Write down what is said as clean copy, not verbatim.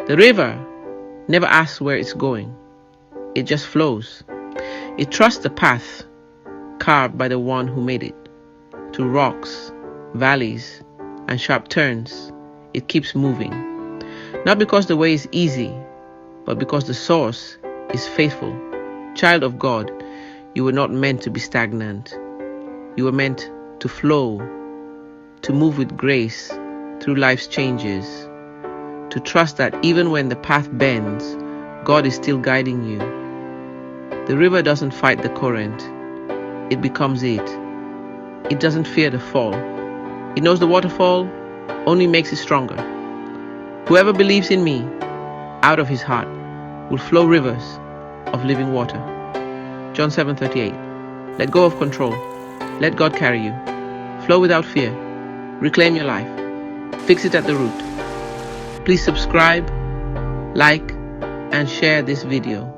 The river never asks where it's going. It just flows. It trusts the path carved by the one who made it. Through rocks, valleys, and sharp turns, it keeps moving. Not because the way is easy, but because the source is faithful. Child of God, you were not meant to be stagnant. You were meant to flow, to move with grace through life's changes, to trust that even when the path bends, God is still guiding you. The river doesn't fight the current. It becomes it. It doesn't fear the fall. It knows the waterfall only makes it stronger. Whoever believes in me, out of his heart will flow rivers of living water. John 7:38. Let go of control. Let God carry you. Flow without fear. Reclaim your life. Fix it at the root. Please subscribe, like, and share this video.